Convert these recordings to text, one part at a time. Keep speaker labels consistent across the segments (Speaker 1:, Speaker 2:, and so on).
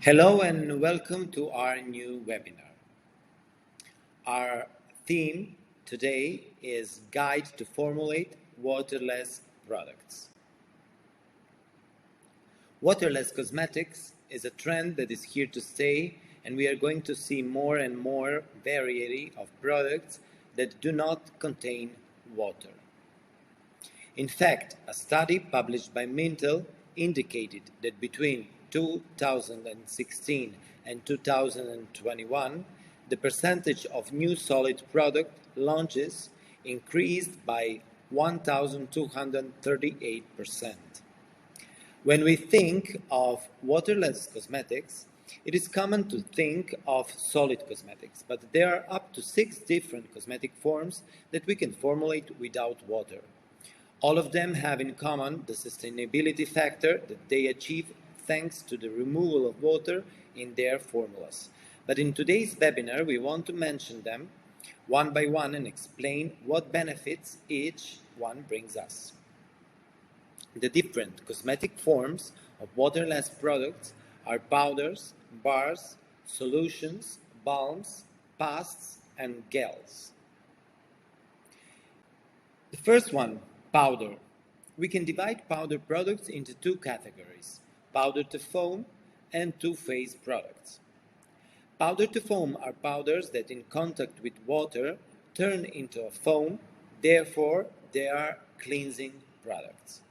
Speaker 1: Hello and welcome to our new webinar. Our theme today is Guide to Formulate Waterless Products. Waterless cosmetics is a trend that is here to stay, and we are going to see more and more variety of products that do not contain water. In fact, a study published by Mintel indicated that between 2016 and 2021, the percentage of new solid product launches increased by 1,238%. When we think of waterless cosmetics, it is common to think of solid cosmetics, but there are up to 6 different cosmetic forms that we can formulate without water. All of them have in common the sustainability factor that they achieve thanks to the removal of water in their formulas. But in today's webinar, we want to mention them one by one and explain what benefits each one brings us. The different cosmetic forms of waterless products are powders, bars, solutions, balms, pastes, and gels. The first one, powder. We can divide powder products into two categories, powder to foam and two-phase products. Powder to foam are powders that in contact with water turn into a foam, therefore they are cleansing products.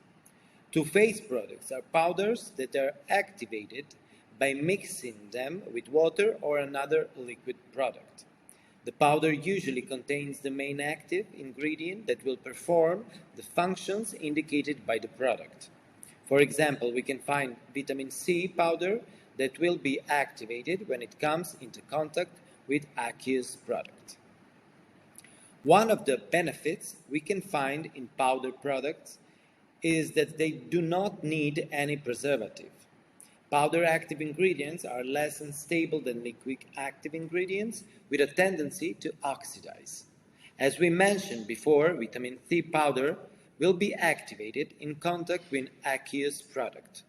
Speaker 1: Two-phase products are powders that are activated by mixing them with water or another liquid product. The powder usually contains the main active ingredient that will perform the functions indicated by the product. For example, we can find vitamin C powder that will be activated when it comes into contact with aqueous product. One of the benefits we can find in powder products is that they do not need any preservative. Powder active ingredients are less unstable than liquid active ingredients with a tendency to oxidize. As we mentioned before, vitamin C powder will be activated in contact with aqueous product.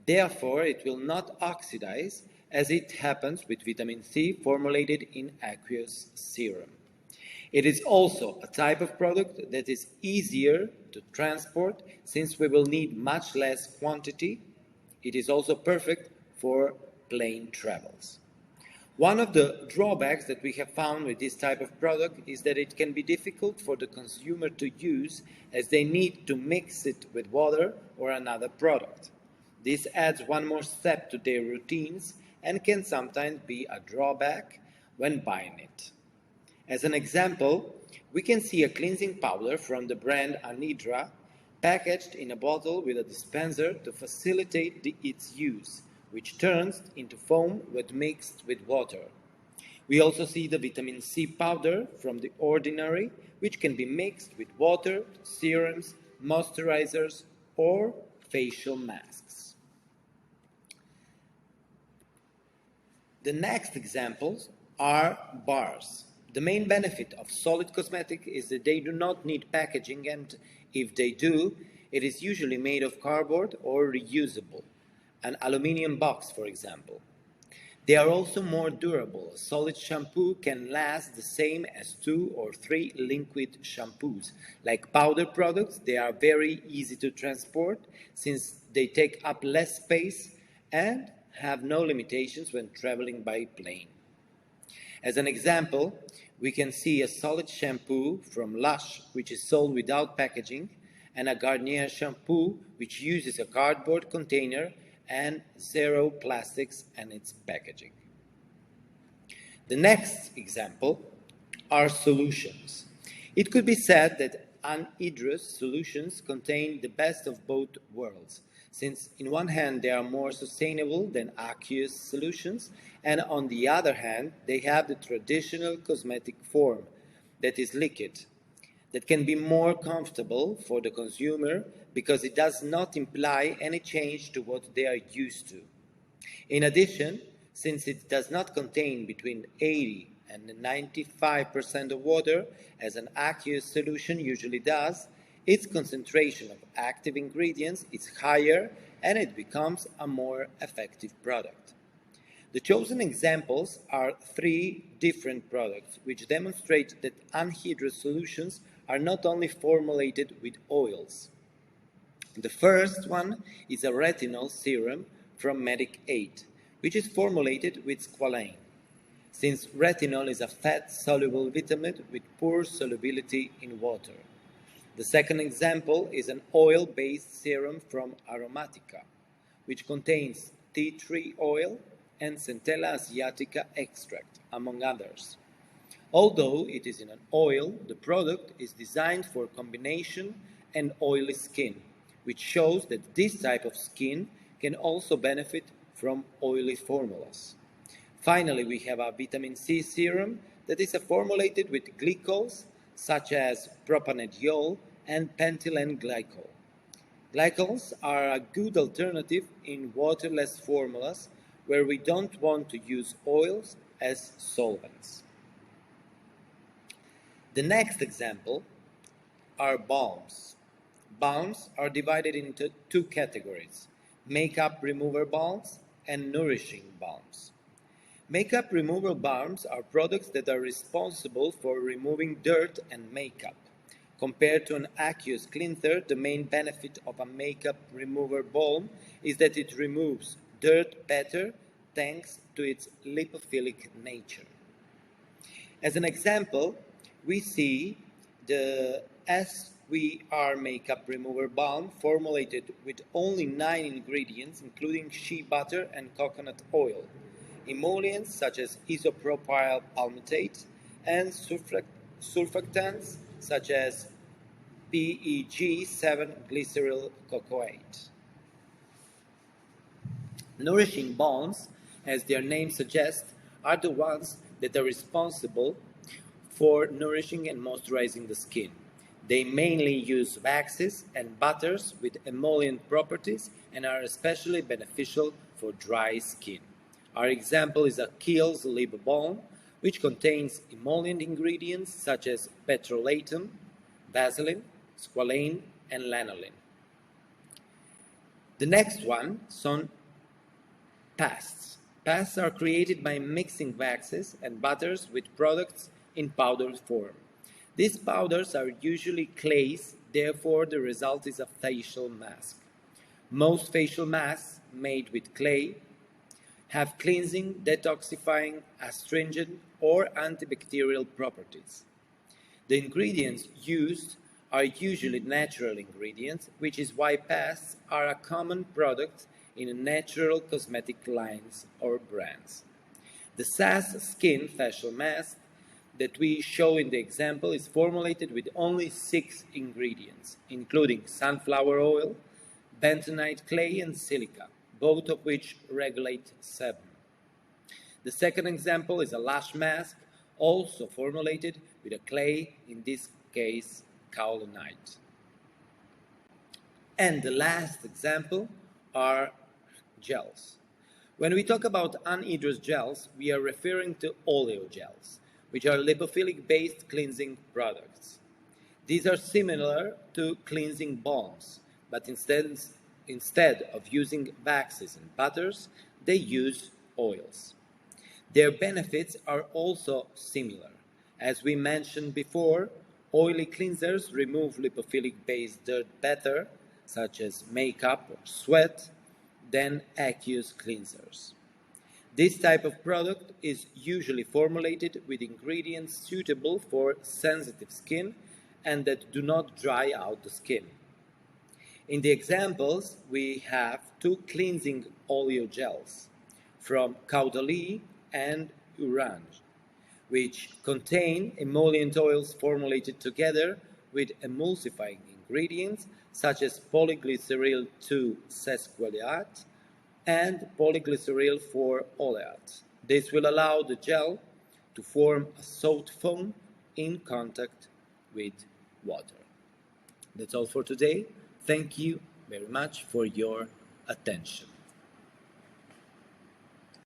Speaker 1: Therefore, it will not oxidize as it happens with vitamin C formulated in aqueous serum. It is also a type of product that is easier to transport since we will need much less quantity. It is also perfect for plane travels. One of the drawbacks that we have found with this type of product is that it can be difficult for the consumer to use as they need to mix it with water or another product. This adds one more step to their routines and can sometimes be a drawback when buying it. As an example, we can see a cleansing powder from the brand Anidra packaged in a bottle with a dispenser to facilitate its use, which turns into foam when mixed with water. We also see the vitamin C powder from The Ordinary, which can be mixed with water, serums, moisturizers, or facial masks. The next examples are bars. The main benefit of solid cosmetic is that they do not need packaging, and if they do, it is usually made of cardboard or reusable, an aluminum box for example. They are also more durable. A solid shampoo can last the same as 2 or 3 liquid shampoos. Like powder products, they are very easy to transport since they take up less space and have no limitations when traveling by plane. As an example, we can see a solid shampoo from Lush, which is sold without packaging, and a Garnier shampoo, which uses a cardboard container and zero plastics in its packaging. The next example are solutions. It could be said that anhydrous solutions contain the best of both worlds, since in one hand they are more sustainable than aqueous solutions, and on the other hand they have the traditional cosmetic form, that is liquid, that can be more comfortable for the consumer because it does not imply any change to what they are used to. In addition, since it does not contain between 80 and 95% of water, as an aqueous solution usually does, its concentration of active ingredients is higher and it becomes a more effective product. The chosen examples are three different products which demonstrate that anhydrous solutions are not only formulated with oils. The first one is a retinol serum from Medic 8, which is formulated with squalane, since retinol is a fat-soluble vitamin with poor solubility in water. The second example is an oil-based serum from Aromatica, which contains tea tree oil and Centella asiatica extract, among others. Although it is in an oil, the product is designed for combination and oily skin, which shows that this type of skin can also benefit from oily formulas. Finally, we have a vitamin C serum that is formulated with glycols such as propanediol and pentylene glycol. Glycols are a good alternative in waterless formulas where we don't want to use oils as solvents. The next example are balms. Balms are divided into two categories: makeup remover balms and nourishing balms. Makeup remover balms are products that are responsible for removing dirt and makeup. Compared to an aqueous cleanser, the main benefit of a makeup remover balm is that it removes dirt better thanks to its lipophilic nature. As an example, we see the SVR makeup remover balm formulated with only 9 ingredients, including shea butter and coconut oil, emollients such as isopropyl palmitate, and surfactants such as PEG7 glyceryl cocoate. Nourishing balms, as their name suggests, are the ones that are responsible for nourishing and moisturizing the skin. They mainly use waxes and butters with emollient properties and are especially beneficial for dry skin. Our example is a Kiehl's Lip Balm, which contains emollient ingredients such as petrolatum, vaseline, squalane, and lanolin. The next one son pastes. Pastes are created by mixing waxes and butters with products in powdered form. These powders are usually clays, therefore the result is a facial mask. Most facial masks made with clay have cleansing, detoxifying, astringent, or antibacterial properties. The ingredients used are usually natural ingredients, which is why pastes are a common product in natural cosmetic lines or brands. The SAS Skin facial mask that we show in the example is formulated with only 6 ingredients, including sunflower oil, bentonite clay, and silica, both of which regulate sebum. The second example is a lash mask, also formulated with a clay, in this case kaolinite. And the last example are gels. When we talk about anhydrous gels, we are referring to oleogels, which are lipophilic-based cleansing products. These are similar to cleansing balms, but instead of using waxes and butters, they use oils. Their benefits are also similar. As we mentioned before, oily cleansers remove lipophilic-based dirt better, such as makeup or sweat, than aqueous cleansers. This type of product is usually formulated with ingredients suitable for sensitive skin and that do not dry out the skin. In the examples, we have 2 cleansing oleogels from Caudalie and Orange, which contain emollient oils formulated together with emulsifying ingredients such as polyglyceryl 2-sesqualeate and polyglyceryl 4-oleate. This will allow the gel to form a soft foam in contact with water. That's all for today. Thank you very much for your attention.